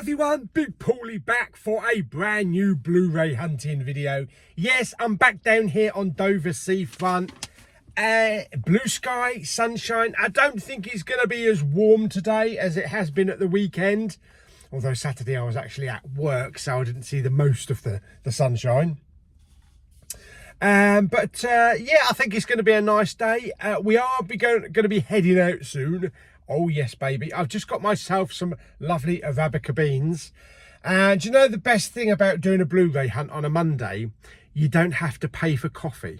everyone, Big Pauly back for a brand new Blu-ray hunting video. Yes, I'm back down here on Dover seafront. Blue sky, sunshine. I don't think it's going to be as warm today as it has been at the weekend. Although Saturday I was actually at work, so I didn't see the most of the sunshine. Yeah, I think it's going to be a nice day. We are going to be heading out soon. Oh yes, baby. I've just got myself some lovely Arabica beans. And you know the best thing about doing a Blu-ray hunt on a Monday? You don't have to pay for coffee.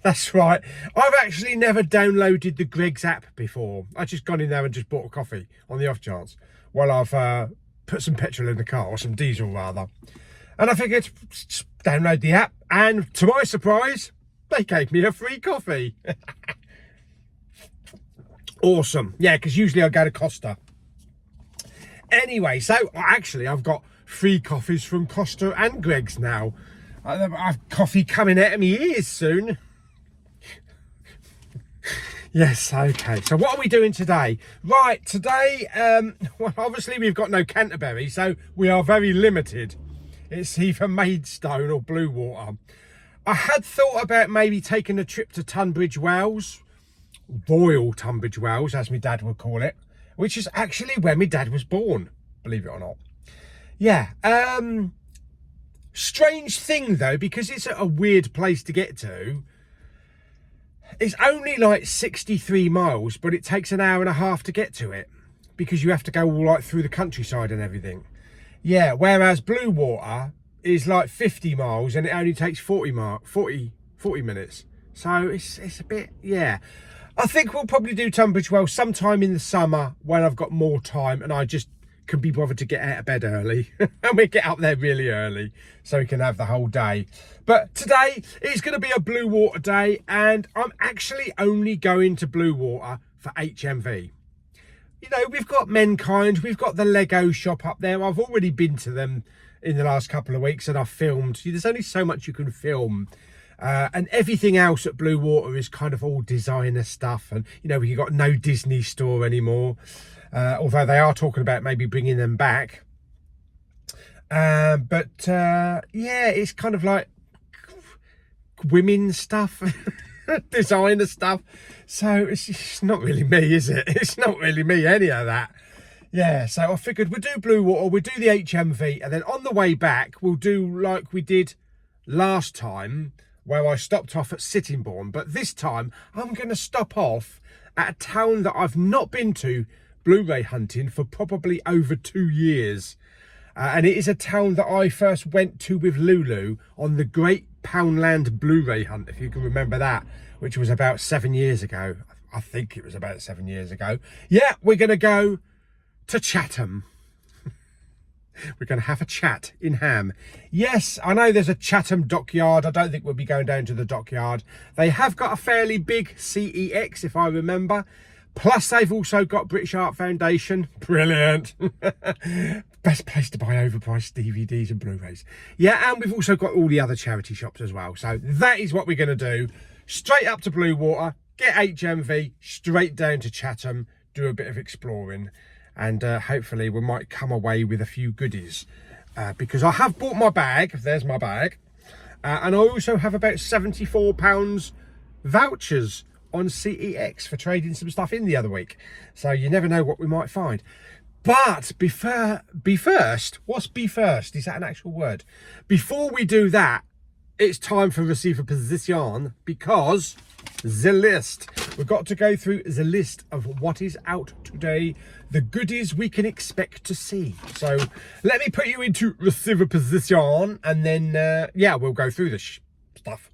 That's right. I've actually never downloaded the Greggs app before. I've just gone in there and just bought a coffee on the off chance. While I've put some petrol in the car, or some diesel rather. And I figured, just download the app. And to my surprise, they gave me a free coffee. Awesome. Yeah, because usually I go to Costa. Anyway, so actually I've got free coffees from Costa and Greggs now. I've coffee coming out of my ears soon. Yes, okay. So what are we doing today? Right, today, well, obviously we've got no Canterbury, so we are very limited. It's either Maidstone or Bluewater. I had thought about maybe taking a trip to Tunbridge Wells. Royal Tunbridge Wells, as my dad would call it, which is actually where my dad was born, believe it or not. Yeah, strange thing though, because it's a weird place to get to. It's only like 63 miles, but it takes an hour and a half to get to it, because you have to go all like through the countryside and everything. Yeah, whereas Bluewater is like 50 miles and it only takes 40 minutes. So it's a bit, yeah. I think we'll probably do Tunbridge Wells sometime in the summer when I've got more time and I just can be bothered to get out of bed early. And we get up there really early so we can have the whole day. But today is going to be a Bluewater day, and I'm actually only going to Bluewater for HMV. You know, we've got Mankind, we've got the Lego shop up there. I've already been to them in the last couple of weeks and I've filmed. There's only so much you can film. And everything else at Bluewater is kind of all designer stuff. And, you know, we've got no Disney store anymore. Although they are talking about maybe bringing them back. Yeah, it's kind of like women's stuff. Designer stuff. So it's not really me, is it? It's not really me, any of that. Yeah, so I figured we'll do Bluewater, we'll do the HMV, and then on the way back, we'll do like we did last time, where I stopped off at Sittingbourne. But this time, I'm going to stop off at a town that I've not been to Blu-ray hunting for probably over 2 years. And it is a town that I first went to with Lulu on the Great Poundland Blu-ray hunt, if you can remember that, which was about 7 years ago. I think it was about 7 years ago. Yeah, we're going to go to Chatham. We're going to have a chat in Ham. Yes, I know there's a Chatham dockyard. I don't think we'll be going down to the dockyard. They have got a fairly big CEX, if I remember. Plus, they've also got British Art Foundation. Brilliant. Best place to buy overpriced DVDs and Blu-rays. Yeah, and we've also got all the other charity shops as well. So that is what we're going to do. Straight up to Bluewater, get HMV, straight down to Chatham, do a bit of exploring. And hopefully we might come away with a few goodies. Because I have bought my bag. There's my bag. And I also have about £74 vouchers on CEX for trading some stuff in the other week. So you never know what we might find. But be first, what's be first? Is that an actual word? Before we do that, it's time for receiver position, because the list. We've got to go through the list of what is out today, the goodies we can expect to see. So let me put you into receiver position, and then, yeah, we'll go through the stuff.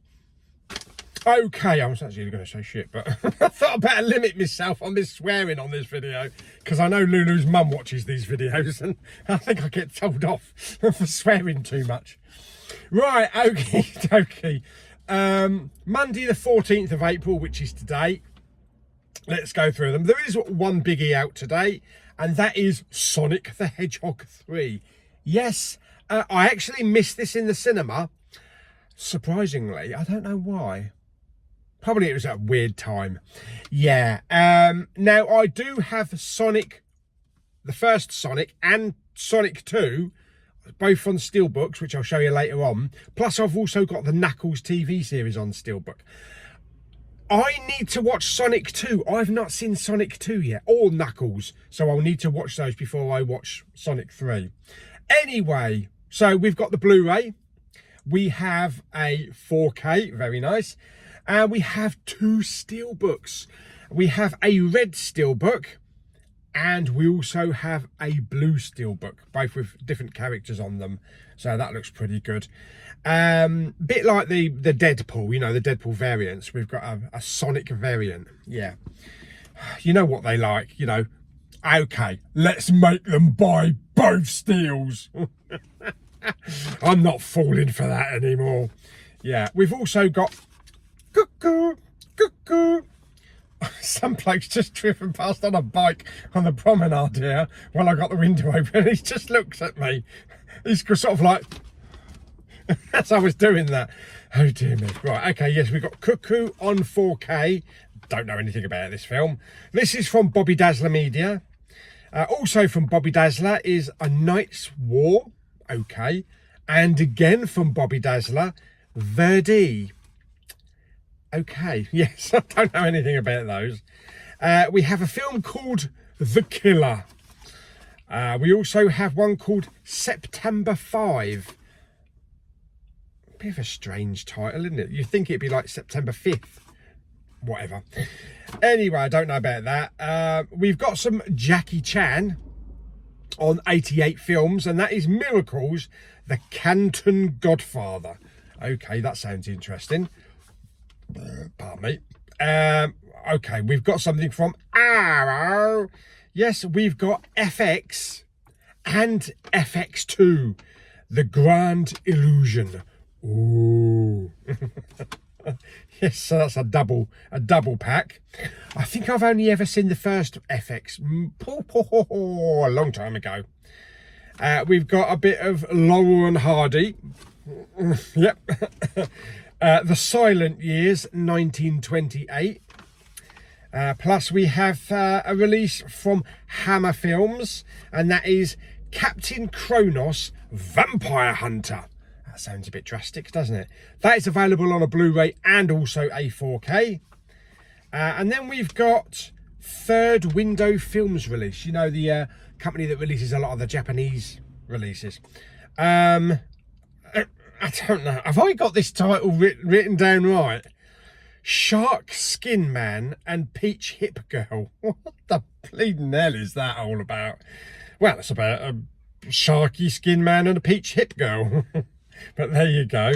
Okay, I was actually going to say shit, but I thought I'd better limit myself on this swearing on this video, because I know Lulu's mum watches these videos, and I think I get told off for swearing too much. Right, okay. Monday the 14th of April, which is today. Let's go through them. There is one biggie out today, and that is Sonic the Hedgehog 3. Yes, I actually missed this in the cinema. Surprisingly, I don't know why. Probably it was at a weird time. Yeah. Now, I do have Sonic, the first Sonic, and Sonic 2, both on Steelbooks, which I'll show you later on. Plus, I've also got the Knuckles TV series on Steelbook. I need to watch Sonic 2. I've not seen Sonic 2 yet, or Knuckles. So I'll need to watch those before I watch Sonic 3. Anyway, so we've got the Blu-ray. We have a 4K, very nice. And we have 2 Steelbooks. We have a red Steelbook. And we also have a blue Steelbook, both with different characters on them. So that looks pretty good. Bit like the Deadpool, you know, the Deadpool variants. We've got a Sonic variant. Yeah. You know what they like, you know. Okay, let's make them buy both Steels. I'm not falling for that anymore. Yeah, we've also got cuckoo, cuckoo. Some bloke's just driven past on a bike on the promenade here while I got the window open. He just looks at me. He's sort of like, as I was doing that. Oh dear me. Right, okay, yes, we've got Cuckoo on 4K. Don't know anything about this film. This is from Bobby Dazzler Media. Also from Bobby Dazzler is A Night's War. Okay. And again from Bobby Dazzler, Verdi. Okay, yes, I don't know anything about those. We have a film called The Killer. We also have one called September 5. Bit of a strange title, isn't it? You'd think it'd be like September 5th. Whatever. Anyway, I don't know about that. We've got some Jackie Chan on 88 films, and that is Miracles, the Canton Godfather. Okay, that sounds interesting. Pardon me. Okay, we've got something from Arrow. Yes, we've got FX and FX2, The Grand Illusion. Ooh. Yes, so that's a double pack. I think I've only ever seen the first FX a long time ago. We've got a bit of Laurel and Hardy. Yep. The Silent Years, 1928. Plus we have a release from Hammer Films, and that is Captain Kronos, Vampire Hunter. That sounds a bit drastic, doesn't it? That is available on a Blu-ray and also a 4K. And then we've got Third Window Films release. You know, the company that releases a lot of the Japanese releases. I don't know. Have I got this title written down right? Shark Skin Man and Peach Hip Girl. What the bleeding hell is that all about? Well, it's about a sharky skin man and a peach hip girl. But there you go.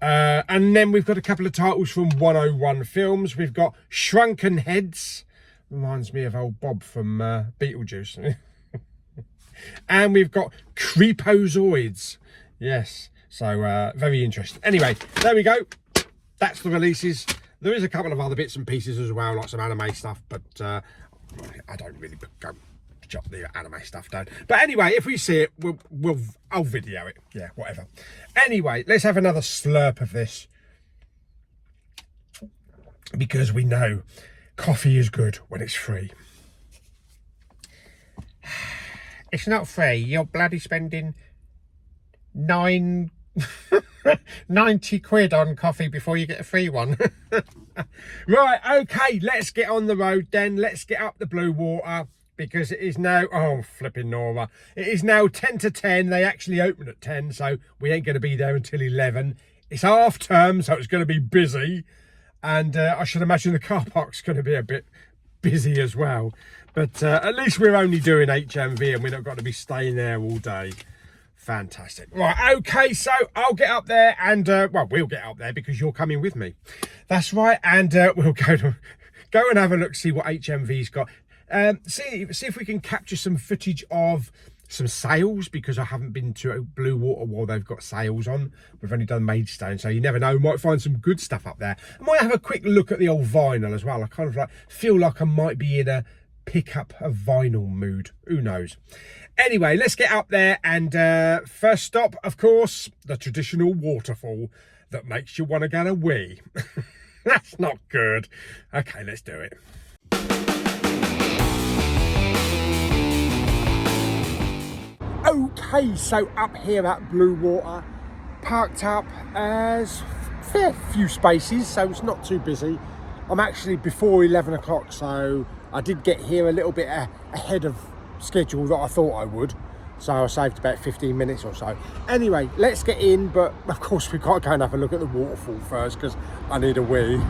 And then we've got a couple of titles from 101 Films. We've got Shrunken Heads. Reminds me of old Bob from Beetlejuice. And we've got Creepozoids. Yes. So, very interesting. Anyway, there we go. That's the releases. There is a couple of other bits and pieces as well, like some anime stuff, but I don't really go jot the anime stuff down. But anyway, if we see it, I'll video it. Yeah, whatever. Anyway, let's have another slurp of this, because we know coffee is good when it's free. It's not free. You're bloody spending 90 quid on coffee before you get a free one. Right, okay, let's get on the road then. Let's get up the Bluewater, because it is now, oh flipping Nora, it is now 10 to 10. They actually open at 10, so we ain't going to be there until 11. It's half term, so it's going to be busy, and I should imagine the car park's going to be a bit busy as well. But at least we're only doing HMV and we're not going to be staying there all day. Fantastic. Right, okay, so I'll get up there and, well, we'll get up there because you're coming with me. That's right, and we'll go and have a look, see what HMV's got. See if we can capture some footage of some sales, because I haven't been to Bluewater while they've got sales on. We've only done Maidstone, so you never know. We might find some good stuff up there. I might have a quick look at the old vinyl as well. I kind of feel like I might be in a pick up a vinyl mood. Who knows? Anyway, let's get up there, and first stop, of course, the traditional waterfall that makes you want to get a wee. That's not good. Okay, let's do it. Okay, so up here at Bluewater, parked up as fair few spaces, so it's not too busy. I'm actually before 11 o'clock, so I did get here a little bit ahead of schedule that I thought I would. So I saved about 15 minutes or so. Anyway, let's get in, but of course we've got to go and have a look at the waterfall first because I need a wee.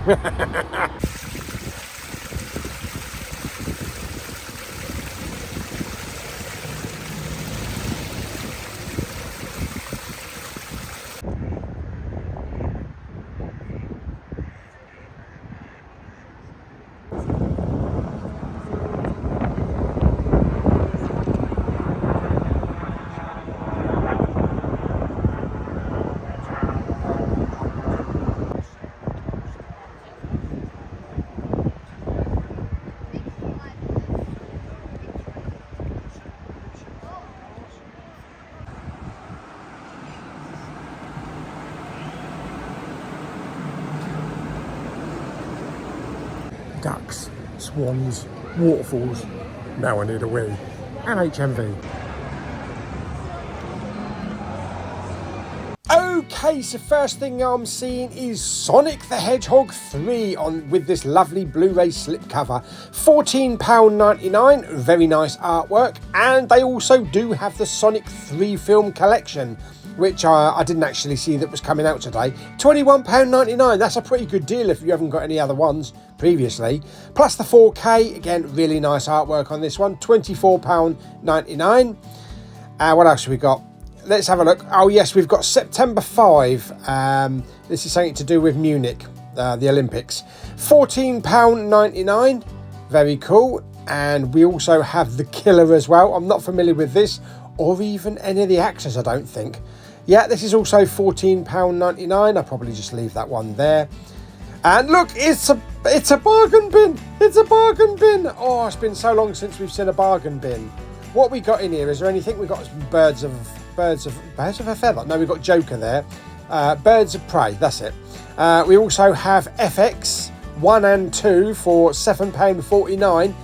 Ducks, swans, waterfalls. Now I need a wee. And HMV. Okay, so first thing I'm seeing is Sonic the Hedgehog 3 with this lovely Blu-ray slipcover. £14.99, very nice artwork. And they also do have the Sonic 3 film collection, which I didn't actually see that was coming out today. £21.99, that's a pretty good deal if you haven't got any other ones previously. Plus the 4K, again, really nice artwork on this one, £24.99. What else have we got? Let's have a look. Oh yes, we've got September 5. This is something to do with Munich, the Olympics. £14.99, very cool. And we also have The Killer as well. I'm not familiar with this, or even any of the actors, I don't think. Yeah, this is also £14.99. I'll probably just leave that one there. And look, it's a bargain bin. It's a bargain bin. Oh, it's been so long since we've seen a bargain bin. What we got in here? Is there anything? We got birds of a feather. No, we've got Joker there. Birds of Prey. That's it. We also have FX 1 and 2 for £7.49.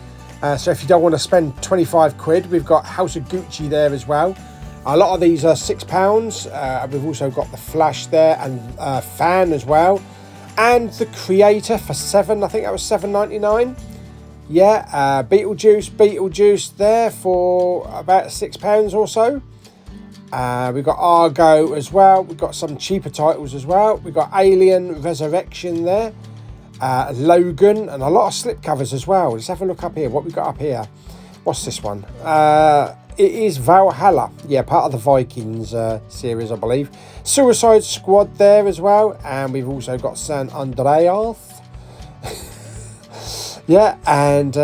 So if you don't want to spend 25 quid, we've got House of Gucci there as well. A lot of these are £6. We've also got the Flash there and Fan as well. And the Creator for £7. I think that was £7.99. Yeah, Beetlejuice there for about £6 or so. We've got Argo as well. We've got some cheaper titles as well. We've got Alien Resurrection there. Logan, and a lot of slipcovers as well. Let's have a look up here. What we got up here? What's this one? It is Valhalla. Yeah, part of the Vikings series, I believe. Suicide Squad there as well. And we've also got San Andreas. Yeah, and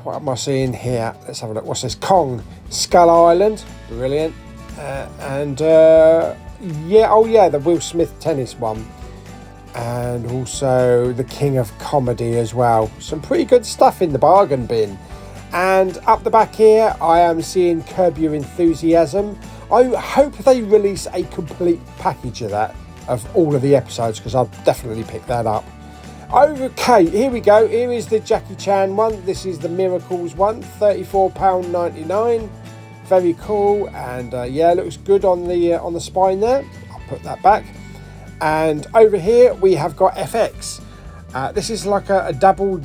what am I seeing here? Let's have a look. What's this? Kong Skull Island. Brilliant. Yeah, oh yeah, the Will Smith tennis one. And also the King of Comedy as well. Some pretty good stuff in the bargain bin. And up the back here, I am seeing Curb Your Enthusiasm. I hope they release a complete package of that, of all of the episodes, because I'll definitely pick that up. Okay, here we go. Here is the Jackie Chan one. This is the Miracles one, £34.99. Very cool, and yeah, looks good on the spine there. I'll put that back. And over here we have got FX. This is like a double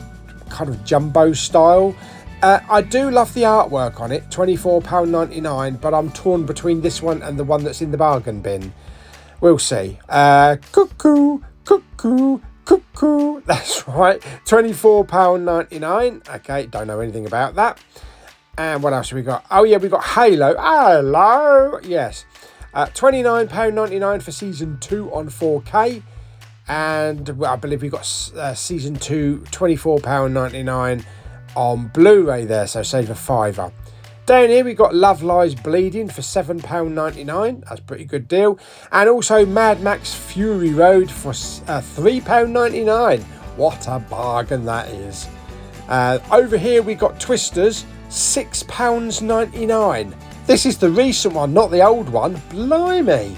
kind of jumbo style. I do love the artwork on it, £24.99, but I'm torn between this one and the one that's in the bargain bin. We'll see. Cuckoo, cuckoo, cuckoo. That's right, £24.99. Okay, don't know anything about that. And what else have we got? Oh yeah, we've got Halo. Hello, yes. £29.99 for season 2 on 4K. And I believe we've got season 2, £24.99 on Blu-ray there, so save a £5. Down here we've got Love Lies Bleeding for £7.99. That's a pretty good deal. And also Mad Max Fury Road for £3.99. What a bargain that is. Over here we got Twisters, £6.99. This is the recent one, not the old one. Blimey.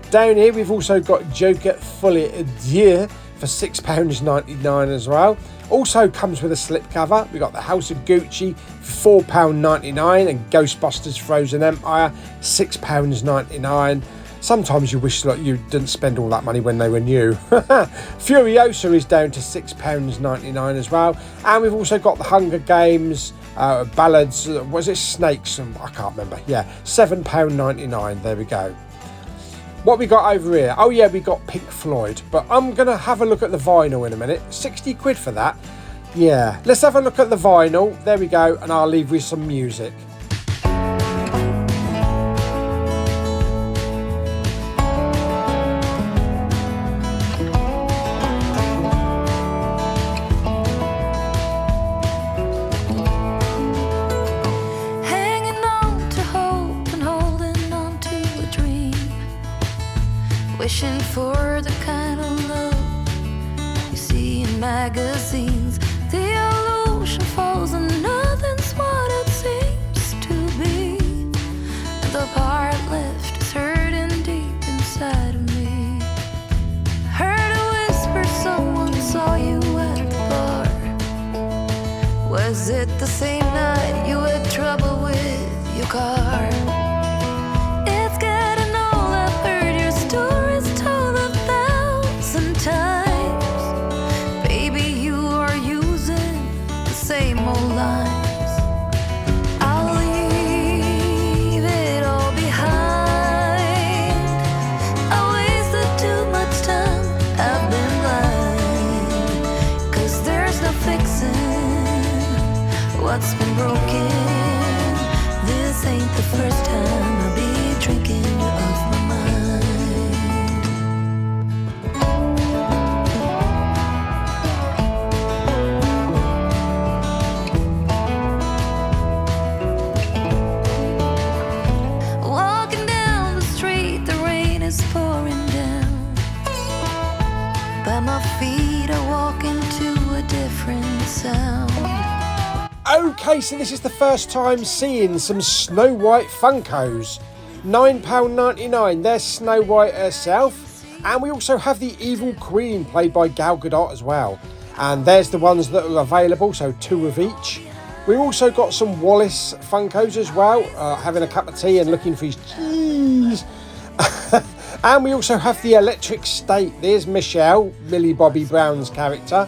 Down here we've also got Joker Folie à Deux for £6.99 as well. Also comes with a slipcover. We got the House of Gucci for £4.99 and Ghostbusters Frozen Empire £6.99. Sometimes you wish like you didn't spend all that money when they were new. Furiosa is down to £6.99 as well. And we've also got the Hunger Games, Ballads, was it Snakes? I can't remember. Yeah, £7.99. There we go. What we got over here? Oh yeah, we got Pink Floyd. But I'm going to have a look at the vinyl in a minute. 60 quid for that. Yeah, let's have a look at the vinyl. There we go. And I'll leave with some music. Wishing for the kind of love you see in magazines. The illusion falls and nothing's what it seems to be. And the part left is hurting deep inside of me. Heard a whisper, someone saw you at the bar. Was it the same night you had trouble with your car? It's getting old, I've heard your story told 1,000 times. Baby, you are using the same old lines. I'll leave it all behind. I wasted too much time, I've been blind. 'Cause there's no fixing what's been broken. This ain't the first time I'll be drinking you off my mind. My feet are walking to a different sound. Okay, so this is the first time seeing some Snow White Funkos. £9.99. There's Snow White herself. And we also have the Evil Queen, played by Gal Gadot as well. And there's the ones that are available, so 2 of each. We also got some Wallace Funkos as well, having a cup of tea and looking for his cheese. And we also have the Electric State. There's Michelle, Millie Bobby Brown's character.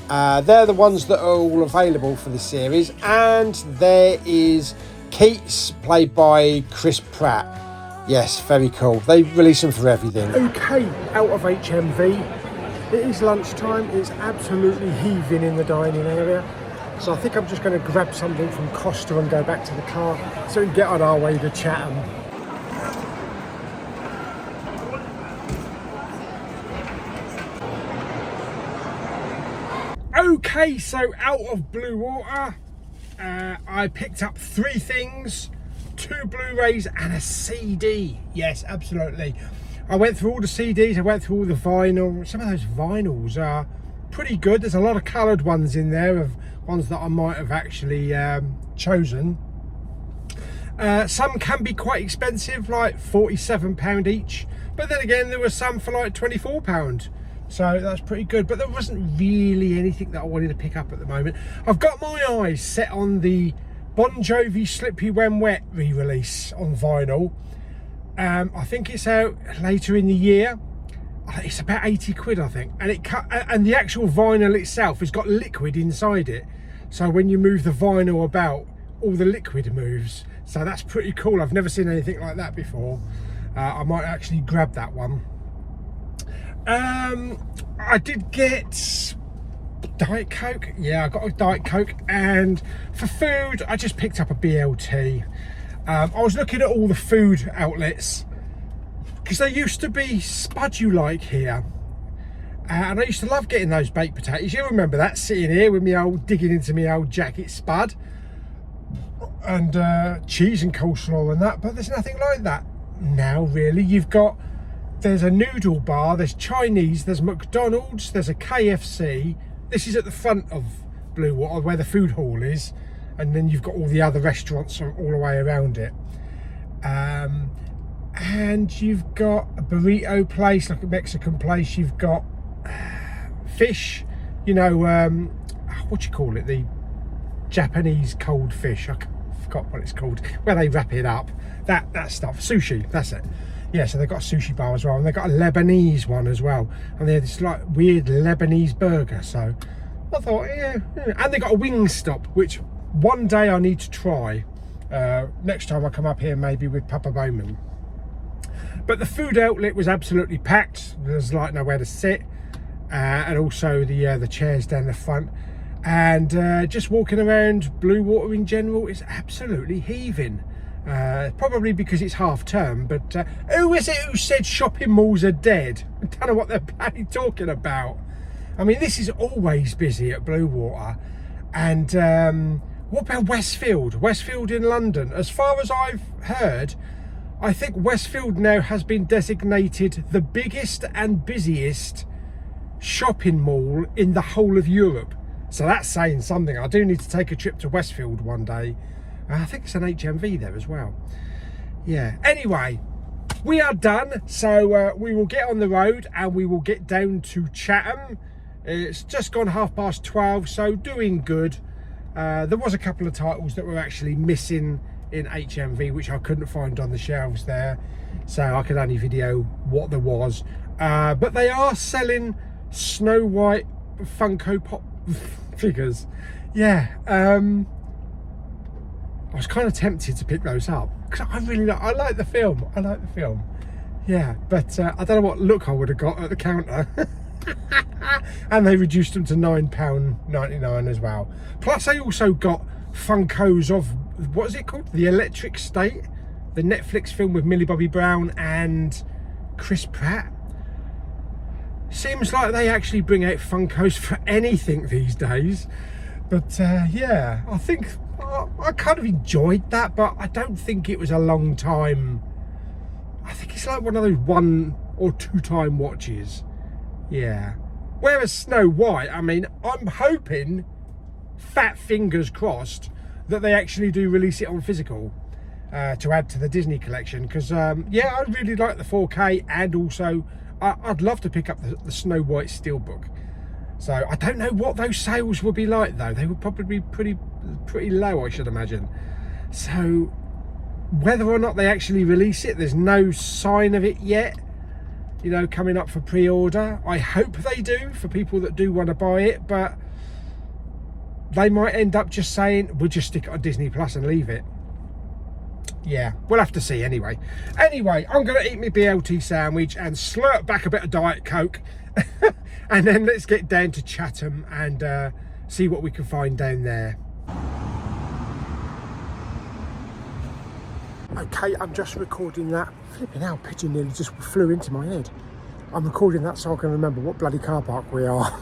They're the ones that are all available for the series. And there is Keats, played by Chris Pratt. Yes, very cool. They release them for everything. Okay, out of HMV. It is lunchtime. It's absolutely heaving in the dining area. So I think I'm just going to grab something from Costa and go back to the car so we can get on our way to Chatham. Okay, so out of Bluewater, I picked up 3 things, 2 Blu-rays and a CD. Yes, absolutely. I went through all the CDs, I went through all the vinyl. Some of those vinyls are pretty good. There's a lot of coloured ones in there, of ones that I might have actually chosen. Some can be quite expensive, like £47 each. But then again, there were some for like £24. So that's pretty good, but there wasn't really anything that I wanted to pick up at the moment. I've got my eyes set on the Bon Jovi Slippery When Wet re-release on vinyl. I think it's out later in the year. It's about 80 quid, I think. And the actual vinyl itself has got liquid inside it. So when you move the vinyl about, all the liquid moves. So that's pretty cool. I've never seen anything like that before. I might actually grab that one. I did get Diet Coke. Yeah, I got a Diet Coke. And for food, I just picked up a BLT. I was looking at all the food outlets, because there used to be Spud You Like here. And I used to love getting those baked potatoes. You remember that, sitting here with me old, digging into my old jacket Spud. And cheese and coleslaw and that. But there's nothing like that now, really. There's a noodle bar, there's Chinese, there's McDonald's, there's a KFC. This is at the front of Bluewater, where the food hall is. And then you've got all the other restaurants all the way around it. And you've got a burrito place, like a Mexican place. You've got, fish, you know, what do you call it, the Japanese cold fish, I forgot what it's called, where they wrap it up, that stuff, sushi, that's it. Yeah, so they've got a sushi bar as well, and they've got a Lebanese one as well, and they had this like weird Lebanese burger. So I thought, yeah. And they got a Wingstop, which one day I need to try. Next time I come up here, maybe with Papa Bowman. But the food outlet was absolutely packed. There's like nowhere to sit, and also the chairs down the front. And just walking around Bluewater in general is absolutely heaving. Probably because it's half term, but who is it who said shopping malls are dead? I don't know what they're bloody talking about. I mean, this is always busy at Bluewater. And what about Westfield? Westfield in London. As far as I've heard, I think Westfield now has been designated the biggest and busiest shopping mall in the whole of Europe. So that's saying something. I do need to take a trip to Westfield one day. I think it's an HMV there as well. Yeah. Anyway, we are done. So we will get on the road and we will get down to Chatham. It's just gone 12:30, so doing good. There was a couple of titles that were actually missing in HMV, which I couldn't find on the shelves there. So I could only video what there was. But they are selling Snow White Funko Pop figures. Yeah. I was kind of tempted to pick those up because I like the film. I like the film. Yeah, but I don't know what look I would have got at the counter. And they reduced them to £9.99 as well. Plus, I also got Funkos of, what is it called? The Electric State, the Netflix film with Millie Bobby Brown and Chris Pratt. Seems like they actually bring out Funkos for anything these days. But yeah, I think I kind of enjoyed that, but I don't think it was a long time. I think it's like one of those 1 or 2 time watches. Yeah. Whereas Snow White, I mean, I'm hoping, fat fingers crossed, that they actually do release it on physical to add to the Disney collection. Because, yeah, I really like the 4K, and also I'd love to pick up the Snow White Steelbook. So I don't know what those sales will be like, though. They would probably be pretty low, I should imagine. So whether or not they actually release it, there's no sign of it yet, you know, coming up for pre-order. I hope they do, for people that do want to buy it, but they might end up just saying, we'll just stick it on Disney Plus and leave it. Yeah, we'll have to see anyway. Anyway, I'm going to eat my BLT sandwich and slurp back a bit of Diet Coke. And then let's get down to Chatham and see what we can find down there. Okay, I'm just recording that. Flipping hell, pigeon nearly just flew into my head. I'm recording that so I can remember what bloody car park we are.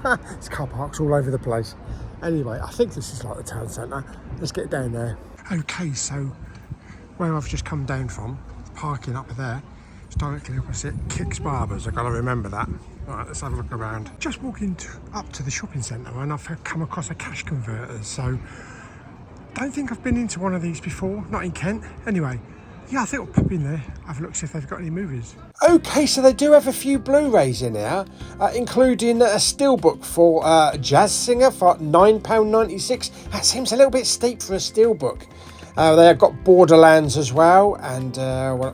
There's car parks all over the place. Anyway, I think this is like the town centre. Let's get down there. Okay, so where I've just come down from, parking up there, it's directly opposite Kicks Barbers. I've got to remember that. Right, let's have a look around. Just walking up to the shopping centre and I've come across a cash converter. So don't think I've been into one of these before, not in Kent. Anyway, yeah, I think I'll pop in there, have a look, see if they've got any movies. Okay, so they do have a few Blu-rays in here, including a steelbook for Jazz Singer for £9.96. That seems a little bit steep for a steelbook. They have got Borderlands as well, and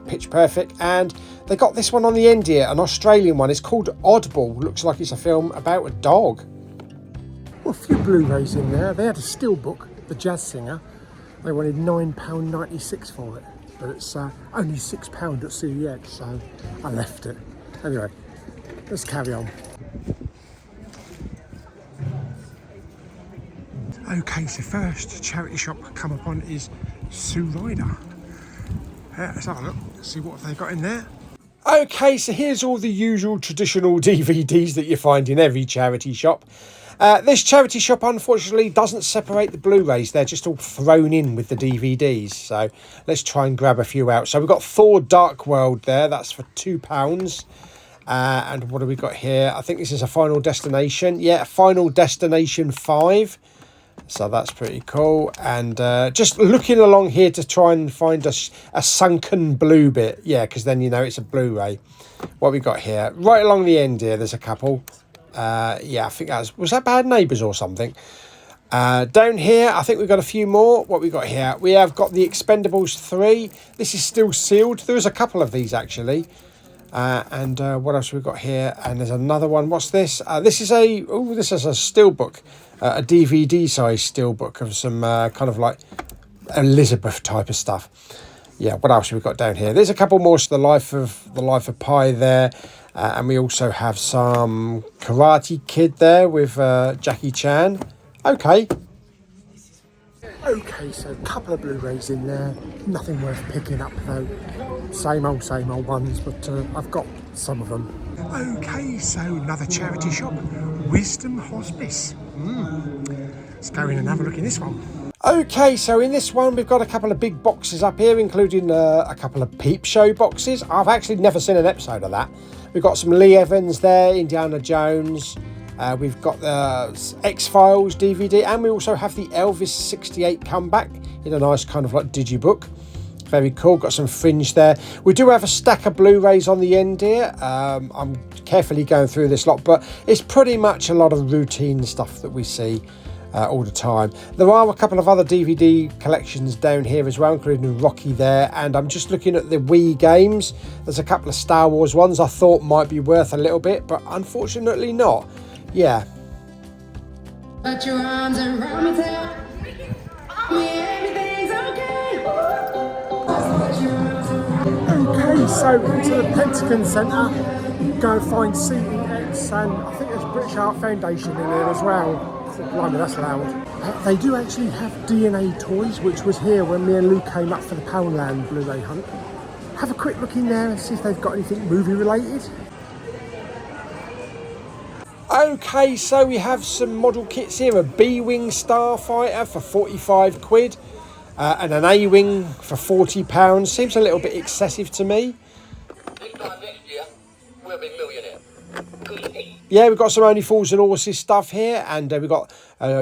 Pitch Perfect, and they got this one on the end here, an Australian one. It's called Oddball. Looks like it's a film about a dog. Well, a few Blu-rays in there. They had a steelbook, the Jazz Singer. They wanted £9.96 for it, but it's only £6 at CEX, so I left it. Anyway, let's carry on. Okay, so first charity shop I come upon is Sue Ryder. Let's have a look, see what they've got in there. Okay, so here's all the usual traditional DVDs that you find in every charity shop. This charity shop unfortunately doesn't separate the Blu-rays, they're just all thrown in with the DVDs. So let's try and grab a few out. So we've got Thor Dark World there, that's for £2. And what have we got here? I think this is a Final Destination. Yeah, Final Destination 5. So that's pretty cool. And just looking along here to try and find a sunken blue bit. Yeah, because then you know it's a Blu-ray. What we got here? Right along the end here, there's a couple. Yeah, I think was that Bad Neighbours or something. Down here, I think we've got a few more. What we got here? We have got the Expendables 3. This is still sealed. There is a couple of these actually. And what else have we got here? And there's another one. What's this? This is a steelbook, a DVD size steelbook of some kind of like Elizabeth type of stuff. Yeah, what else have we got down here? There's a couple more to the life of Pi there. And we also have some Karate Kid there with Jackie Chan. Okay, so a couple of Blu-rays in there. Nothing worth picking up though. Same old ones, but I've got some of them. Okay, so another charity shop, Wisdom Hospice. Let's go in and have a look in this one. Okay, so in this one we've got a couple of big boxes up here, including a couple of Peep Show boxes. I've actually never seen an episode of that. We've got some Lee Evans there, Indiana Jones. We've got the X-Files DVD, and we also have the Elvis 68 comeback in a nice kind of like digibook. Very cool. Got some fringe there. We do have a stack of Blu-rays on the end here. I'm carefully going through this lot, but it's pretty much a lot of routine stuff that we see all the time. There are a couple of other DVD collections down here as well, including Rocky there, and I'm just looking at the Wii games. There's a couple of Star Wars ones I thought might be worth a little bit, but unfortunately not. Yeah. Put your arms around me, tell me everything's okay. Okay, so into the Pentagon Centre, go and find CEX, and I think there's British Art Foundation in there as well. Blimey, that's loud. They do actually have DNA Toys, which was here when me and Lou came up for the Poundland Blu-ray hunt. Have a quick look in there and see if they've got anything movie related. Okay, so we have some model kits here. A B-Wing Starfighter for 45 quid. And an A-Wing for £40. Seems a little bit excessive to me. Next year, we'll be millionaires. Yeah, we've got some Only Fools and Horses stuff here. And we've got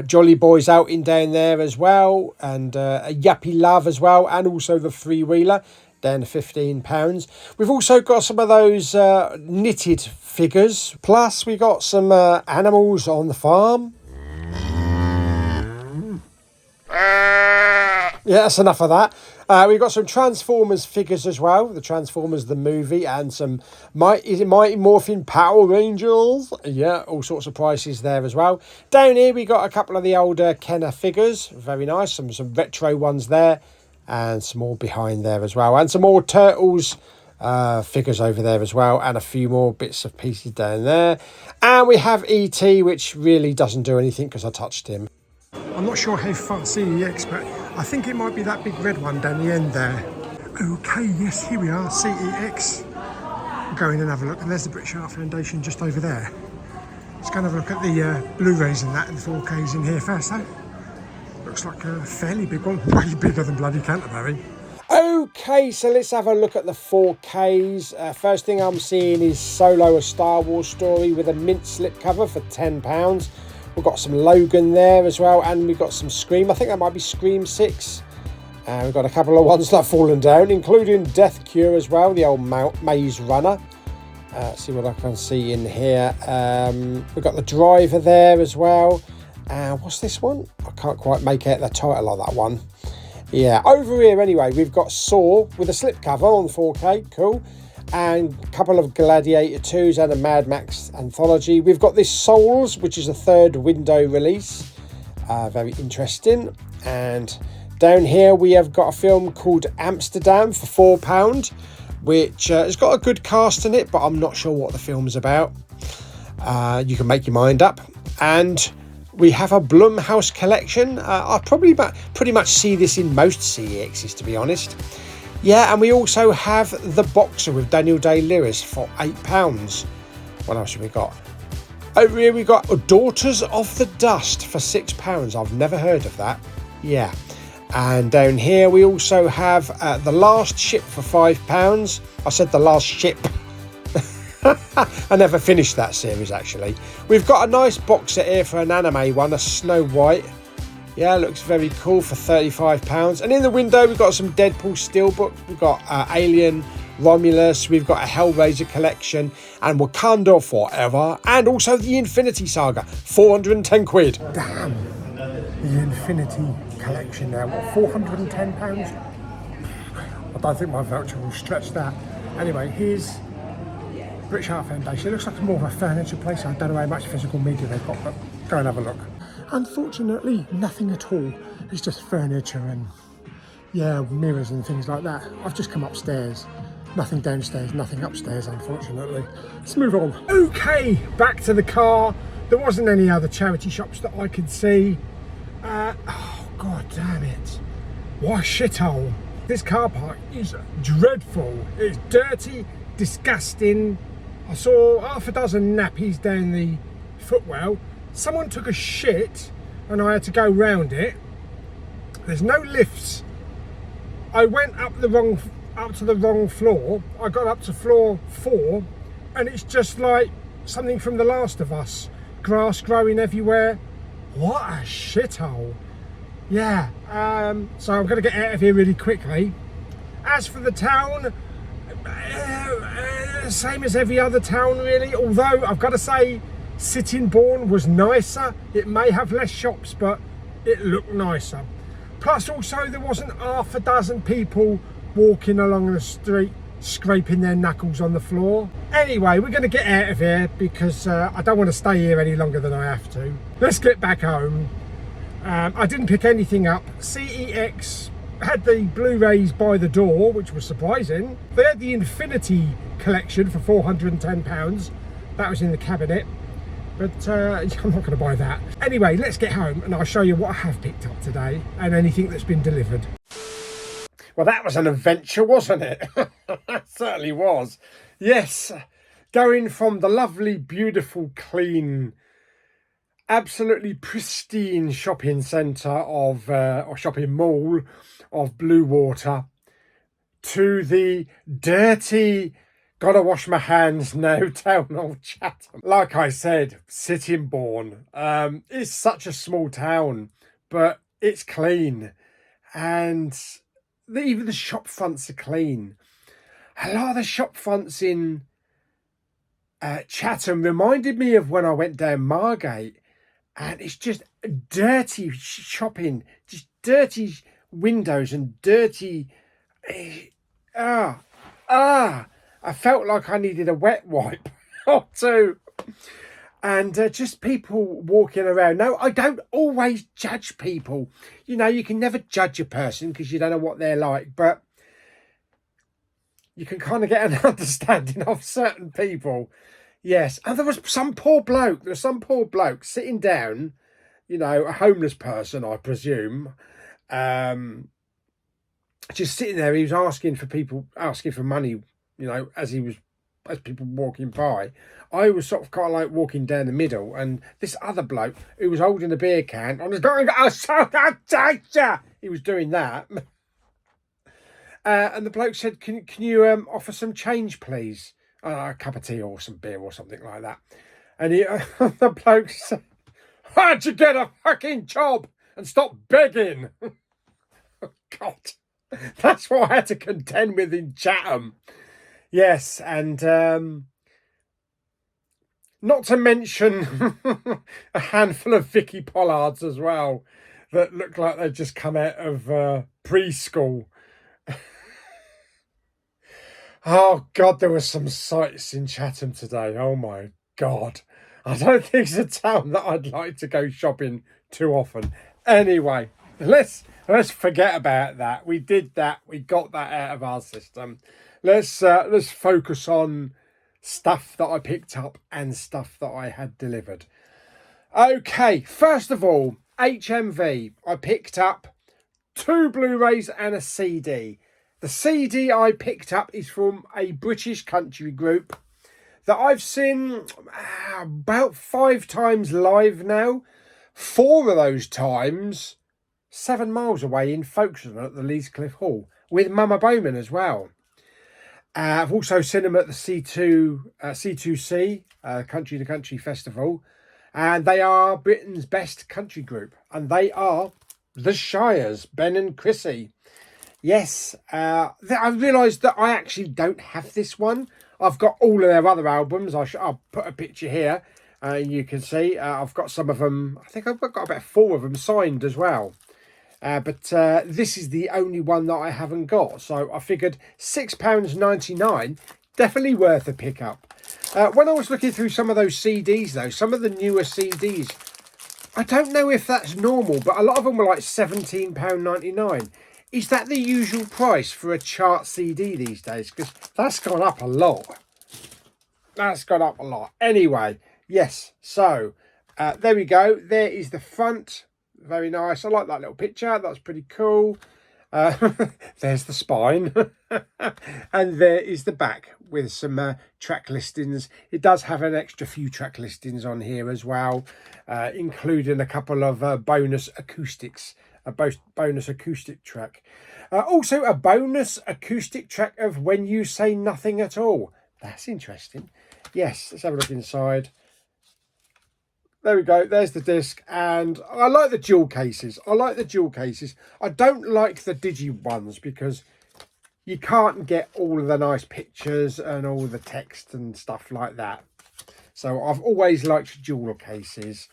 Jolly Boys Outing down there as well. And a Yuppie Love as well. And also the three-wheeler down to £15. We've also got some of those knitted figures. Plus, we got some animals on the farm. Yeah, that's enough of that. We've got some Transformers figures as well. The Transformers, the movie, and some Mighty Morphin Power Rangers. Yeah, all sorts of prices there as well. Down here, we got a couple of the older Kenner figures. Very nice. Some retro ones there. And some more behind there as well. And some more Turtles figures over there as well. And a few more bits of pieces down there. And we have E.T., which really doesn't do anything because I touched him. I'm not sure how far CEX, but I think it might be that big red one down the end there. Okay, yes, here we are, CEX. We'll go in and have a look. And there's the British Art Foundation just over there. Let's go and have a look at the Blu-rays and that, and 4Ks in here first, though. Looks like a fairly big one, way bigger than bloody Canterbury. Okay, so let's have a look at the 4Ks. First thing I'm seeing is Solo, a Star Wars story with a mint slipcover for £10. We've got some Logan there as well, and we've got some Scream. I think that might be Scream 6. We've got a couple of ones that have fallen down, including Death Cure as well, the old Maze Runner. See what I can see in here. We've got the Driver there as well. What's this one? I can't quite make out the title of that one. Yeah, over here anyway, we've got Saw with a slipcover on 4K, cool. And a couple of Gladiator 2s and a Mad Max anthology. We've got this Souls, which is a third window release. Very interesting. And down here we have got a film called Amsterdam for £4, which has got a good cast in it, but I'm not sure what the film's about. You can make your mind up. And we have a Blumhouse collection. I probably pretty much see this in most CEXs, to be honest. Yeah, and we also have The Boxer with Daniel Day-Lewis for £8. What else have we got? Over here we got Daughters of the Dust for £6. I've never heard of that. Yeah. And down here we also have The Last Ship for £5. I said The Last Ship. I never finished that series, actually. We've got a nice box set here for an anime one, a Snow White. Yeah, looks very cool for £35. And in the window, we've got some Deadpool steelbooks. We've got Alien Romulus, we've got a Hellraiser collection, and Wakanda Forever, and also the Infinity Saga, 410 quid. Damn, the Infinity collection now, what, £410? I don't think my voucher will stretch that. Anyway, here's British Art Foundation. It looks like more of a furniture place. I don't know how much physical media they've got, but go and have a look. Unfortunately, nothing at all. It's just furniture and, yeah, mirrors and things like that. I've just come upstairs. Nothing downstairs, nothing upstairs, unfortunately. Let's move on. Okay, back to the car. There wasn't any other charity shops that I could see. Oh, god damn it. What a shithole. This car park is dreadful. It's dirty, disgusting. I saw half a dozen nappies down the footwell. Someone took a shit and I had to go round it. There's no lifts. I went up to the wrong floor. I got up to floor 4 and it's just like something from The Last of Us. Grass growing everywhere. What a shithole. Yeah, so I'm going to get out of here really quickly. As for the town, same as every other town really, although I've got to say Sittingbourne was nicer. It may have less shops, but it looked nicer. Plus also there wasn't half a dozen people walking along the street scraping their knuckles on the floor. Anyway, we're going to get out of here because I don't want to stay here any longer than I have to. Let's get back home. I didn't pick anything up. CEX had the Blu-rays by the door, which was surprising. They had the Infinity collection for £410. That was in the cabinet, but I'm not going to buy that. Anyway, let's get home and I'll show you what I have picked up today and anything that's been delivered. Well, that was an adventure, wasn't it? It certainly was. Yes, going from the lovely, beautiful, clean, absolutely pristine shopping centre of, or shopping mall of Bluewater to the dirty, gotta wash my hands now town of Chatham. Like I said, Sittingbourne is such a small town, but it's clean and even the shop fronts are clean. A lot of the shop fronts in Chatham reminded me of when I went down Margate. And it's just dirty shopping, just dirty windows and dirty... I felt like I needed a wet wipe or two. And just people walking around. No, I don't always judge people. You know, you can never judge a person because you don't know what they're like. But you can kind of get an understanding of certain people. Yes, and there was some poor bloke. There was some poor bloke sitting down, you know, a homeless person, I presume, just sitting there. He was asking for money, you know, as people walking by. I was sort of kind of like walking down the middle, and this other bloke who was holding a beer can and was going, he was doing that. And the bloke said, "Can you offer some change, please? A cup of tea or some beer or something like that." And the bloke said, "Why'd you get a fucking job and stop begging?" Oh, God, that's what I had to contend with in Chatham. Yes, and not to mention a handful of Vicky Pollards as well that look like they've just come out of preschool. Oh, God, there were some sights in Chatham today. Oh, my God. I don't think it's a town that I'd like to go shopping too often. Anyway, let's forget about that. We did that. We got that out of our system. Let's focus on stuff that I picked up and stuff that I had delivered. Okay, first of all, HMV. I picked up 2 Blu-rays and a CD. The CD I picked up is from a British country group that I've seen about 5 times live now. 4 of those times 7 miles away in Folkestone at the Leescliffe Hall with Mama Bowman as well. I've also seen them at the C2C Country to Country Festival, and they are Britain's best country group, and they are the Shires, Ben and Chrissy. Yes, I realised that I actually don't have this one. I've got all of their other albums. I'll put a picture here, and you can see I've got some of them. I think I've got about 4 of them signed as well. But this is the only one that I haven't got. So I figured £6.99, definitely worth a pickup. When I was looking through some of those CDs though, some of the newer CDs, I don't know if that's normal, but a lot of them were like £17.99. Is that the usual price for a chart CD these days? Because that's gone up a lot. That's gone up a lot. Anyway, yes. So there we go. There is the front. Very nice. I like that little picture. That's pretty cool. There's the spine. And there is the back with some track listings. It does have an extra few track listings on here as well, including a couple of bonus acoustics. A bonus acoustic track. Also a bonus acoustic track of When You Say Nothing At All. That's interesting. Yes, let's have a look inside. There we go. There's the disc. And I like the dual cases. I don't like the digi ones because you can't get all of the nice pictures and all the text and stuff like that. So I've always liked dual cases.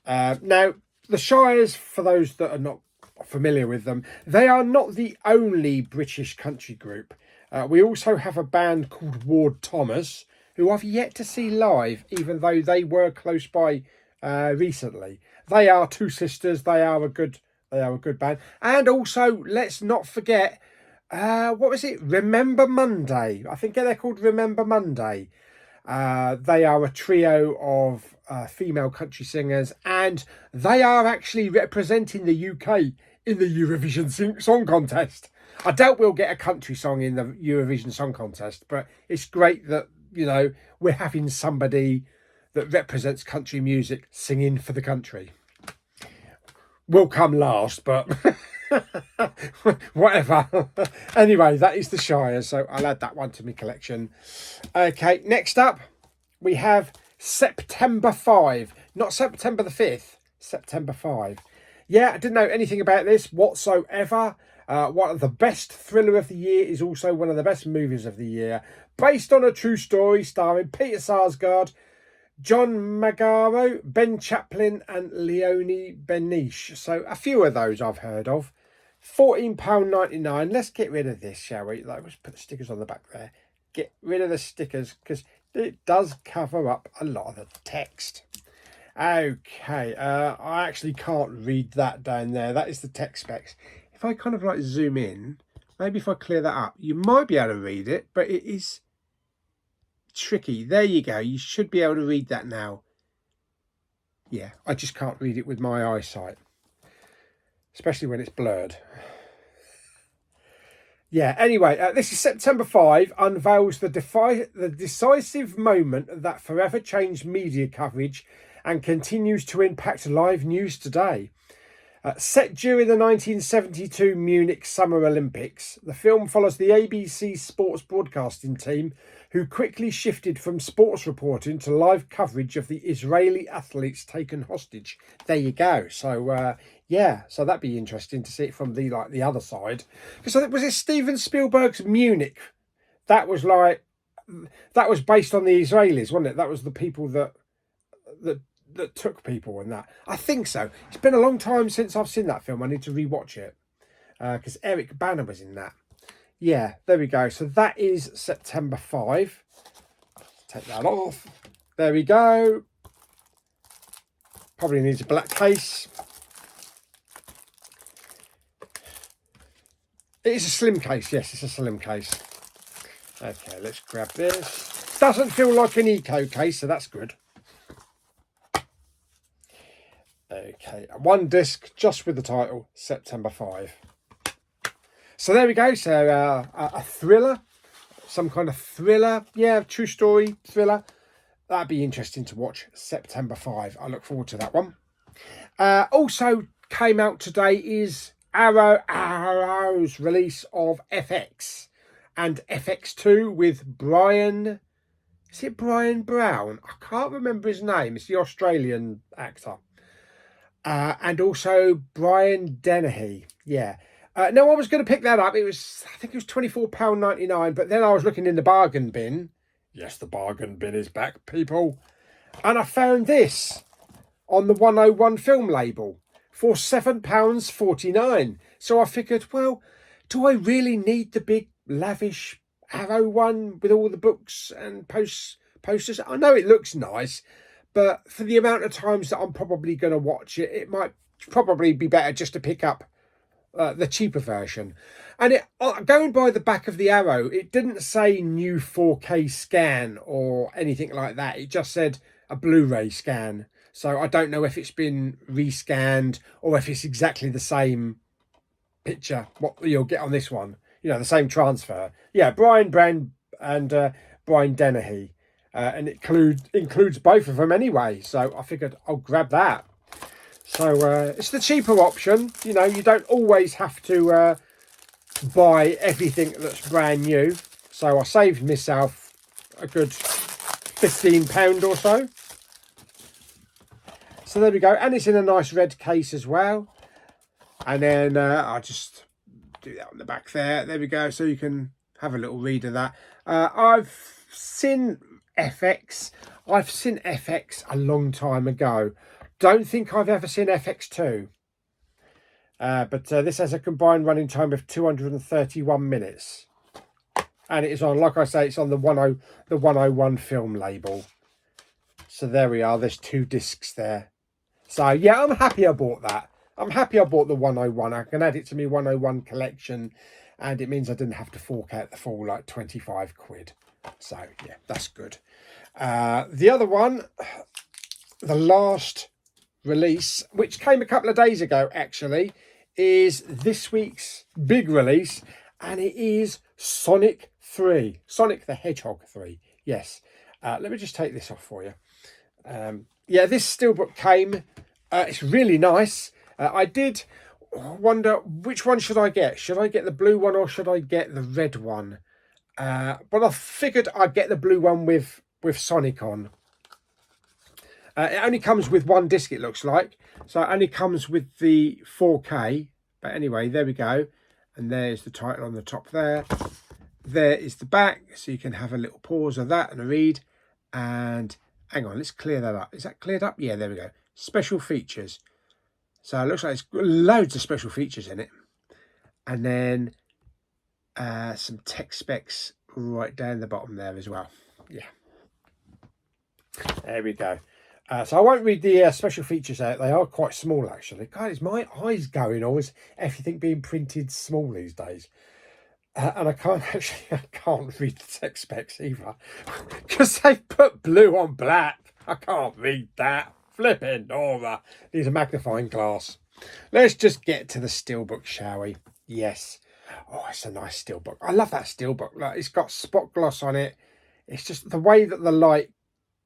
Now, the Shires, for those that are not familiar with them, they are not the only British country group. We also have a band called Ward Thomas, who I've yet to see live, even though they were close by recently. They are 2 sisters. They are a good band. And also, let's not forget, what was it? Remember Monday. I think they're called Remember Monday. They are a trio of female country singers, and they are actually representing the UK in the Eurovision Song Contest. I doubt we'll get a country song in the Eurovision Song Contest, but it's great that, you know, we're having somebody that represents country music singing for the country. We'll come last, but whatever. Anyway, that is the Shire, so I'll add that one to my collection. Okay, next up we have September 5, not September the 5th, September 5. Yeah, I didn't know anything about this whatsoever. One of the best thriller of the year, is also one of the best movies of the year, based on a true story starring Peter Sarsgaard, John Magaro, Ben Chaplin and Leonie Beniche. So a few of those I've heard of. £14.99. Let's get rid of this, shall we? Let's put the stickers on the back there. Get rid of the stickers because it does cover up a lot of the text. Okay, I actually can't read that down there. That is the text specs. If I kind of like zoom in, maybe if I clear that up, you might be able to read it, but it is tricky. There you go. You should be able to read that now. Yeah, I just can't read it with my eyesight, especially when it's blurred. Yeah, anyway, this is September 5, unveils the decisive moment that forever changed media coverage and continues to impact live news today. Set during the 1972 Munich Summer Olympics, the film follows the ABC sports broadcasting team who quickly shifted from sports reporting to live coverage of the Israeli athletes taken hostage. There you go. So, yeah, so that'd be interesting to see it from the other side. Because was it Steven Spielberg's Munich? That was based on the Israelis, wasn't it? That was the people that took people and that. I think so. It's been a long time since I've seen that film. I need to rewatch it because Eric Bana was in that. Yeah, there we go. So that is September 5. Take that off. There we go. Probably needs a black case. It is a slim case. Yes, it's a slim case. Okay, let's grab this. Doesn't feel like an eco case, so that's good. Okay, one disc just with the title, September 5. So there we go. So a thriller, some kind of thriller. Yeah, true story thriller. That'd be interesting to watch, September 5. I look forward to that one. Also came out today is Arrow's release of FX and FX2 with Brian. Is it Brian Brown? I can't remember his name. It's the Australian actor. And also Brian Dennehy. Yeah. No, I was going to pick that up. I think it was £24.99, but then I was looking in the bargain bin. Yes, the bargain bin is back, people. And I found this on the 101 film label for £7.49. So I figured, well, do I really need the big lavish Arrow one with all the books and posters? I know it looks nice, but for the amount of times that I'm probably going to watch it, it might probably be better just to pick up the cheaper version. And going by the back of the Arrow, it didn't say new 4K scan or anything like that. It just said a Blu-ray scan. So I don't know if it's been rescanned or if it's exactly the same picture what you'll get on this one. You know, the same transfer. Yeah, Brian Brand and Brian Dennehy. And it includes both of them anyway. So I figured I'll grab that. So it's the cheaper option. You know, you don't always have to buy everything that's brand new. So I saved myself a good £15 or so. So there we go. And it's in a nice red case as well. And then I'll just do that on the back there. There we go. So you can have a little read of that. I've seen FX. I've seen FX a long time ago. Don't think I've ever seen FX2. But this has a combined running time of 231 minutes. And it is on, like I say, it's on the 101 film label. So there we are. There's 2 discs there. So yeah, I'm happy I bought that. I'm happy I bought the 101. I can add it to my 101 collection. And it means I didn't have to fork out the full like 25 quid. So yeah, that's good. The other one, the last release, which came a couple of days ago actually, is this week's big release, and it is Sonic 3. Sonic the Hedgehog 3. Yes. Let me just take this off for you. Yeah, this steelbook came. It's really nice. I did wonder which one should I get. Should I get the blue one or should I get the red one? But I figured I'd get the blue one with Sonic on. It only comes with 1 disc, it looks like. So it only comes with the 4K. But anyway, there we go. And there's the title on the top there. There is the back. So you can have a little pause of that and a read. And hang on, let's clear that up. Is that cleared up? Yeah, there we go. Special features. So it looks like it's got loads of special features in it. And then some tech specs right down the bottom there as well. Yeah. There we go. So I won't read the special features out. They are quite small, actually. God, is my eyes going, or is everything being printed small these days? And I can't read the tech specs either. Because they've put blue on black. I can't read that. Flipping over. Needs a magnifying glass. Let's just get to the steelbook, shall we? Yes. Oh, it's a nice steelbook. I love that steelbook. Like, it's got spot gloss on it. It's just the way that the light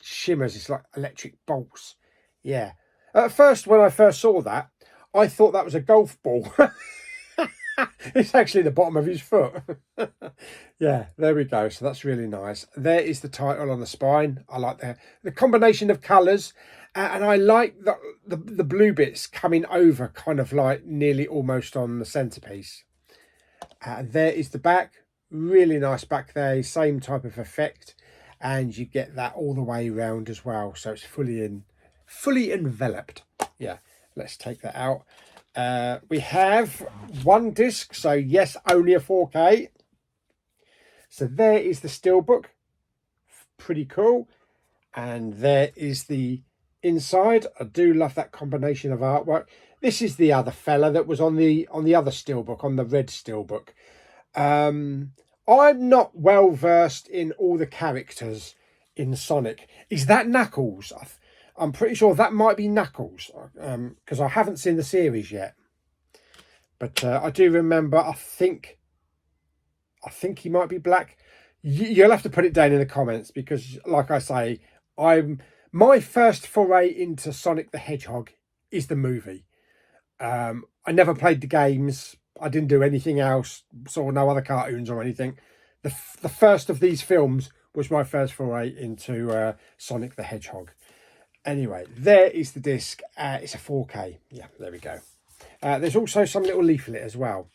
shimmers. It's like electric bolts. Yeah. At first, when I first saw that, I thought that was a golf ball. It's actually the bottom of his foot. Yeah, there we go. So that's really nice. There is the title on the spine. I like the combination of colours. And I like the blue bits coming over kind of like nearly almost on the centrepiece. There is the back. Really nice back there. Same type of effect. And you get that all the way around as well. So it's fully enveloped. Yeah, let's take that out. We have 1 disc. So yes, only a 4K. So there is the steelbook. Pretty cool. And there is the inside. I do love that combination of artwork. This is the other fella that was on the other steelbook, on the red steelbook. I'm not well versed in all the characters in Sonic. Is that Knuckles? I'm pretty sure that might be Knuckles, because I haven't seen the series yet. But I do remember. I think he might be black. You'll have to put it down in the comments, because, like I say, my first foray into Sonic the Hedgehog is the movie. I never played the games. I didn't do anything else. Saw no other cartoons or anything. The first of these films was my first foray into Sonic the Hedgehog. Anyway, there is the disc. It's a 4K. Yeah, there we go. There's also some little leaflet as well.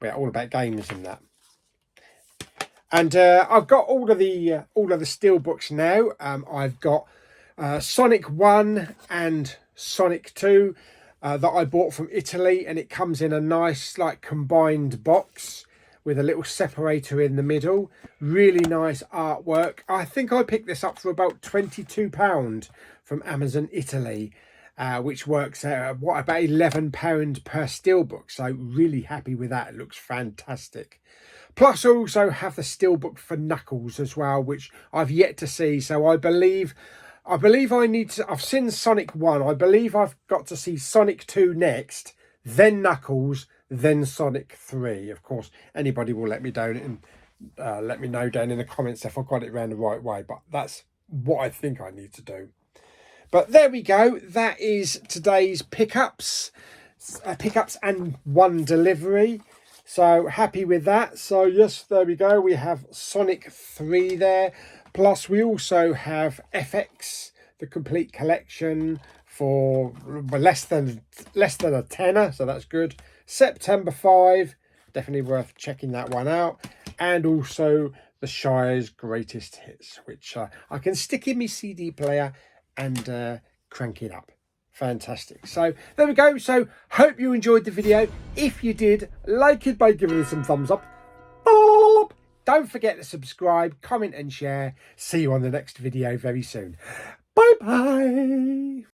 But yeah, all about games and that. And I've got all of the steelbooks now. I've got Sonic 1 and Sonic 2 that I bought from Italy, and it comes in a nice like combined box with a little separator in the middle. Really nice artwork. I think I picked this up for about £22 from Amazon Italy, which works out about £11 per steelbook. So really happy with that. It looks fantastic. Plus I also have the steelbook for Knuckles as well, which I've yet to see. So I believe I need to, I've seen Sonic 1. I believe I've got to see Sonic 2 next, then Knuckles, then Sonic 3. Of course, anybody will let me down and let me know down in the comments if I got it around the right way. But that's what I think I need to do. But there we go. That is today's pickups and one delivery. So happy with that. So yes, there we go. We have Sonic 3 there. Plus we also have FX, the complete collection, for less than a tenner. So that's good. September 5, definitely worth checking that one out. And also the Shire's Greatest Hits, which I can stick in my CD player and crank it up. Fantastic. So there we go. So hope you enjoyed the video. If you did, like it by giving it some thumbs up. Don't forget to subscribe, comment and share. See you on the next video very soon. Bye bye.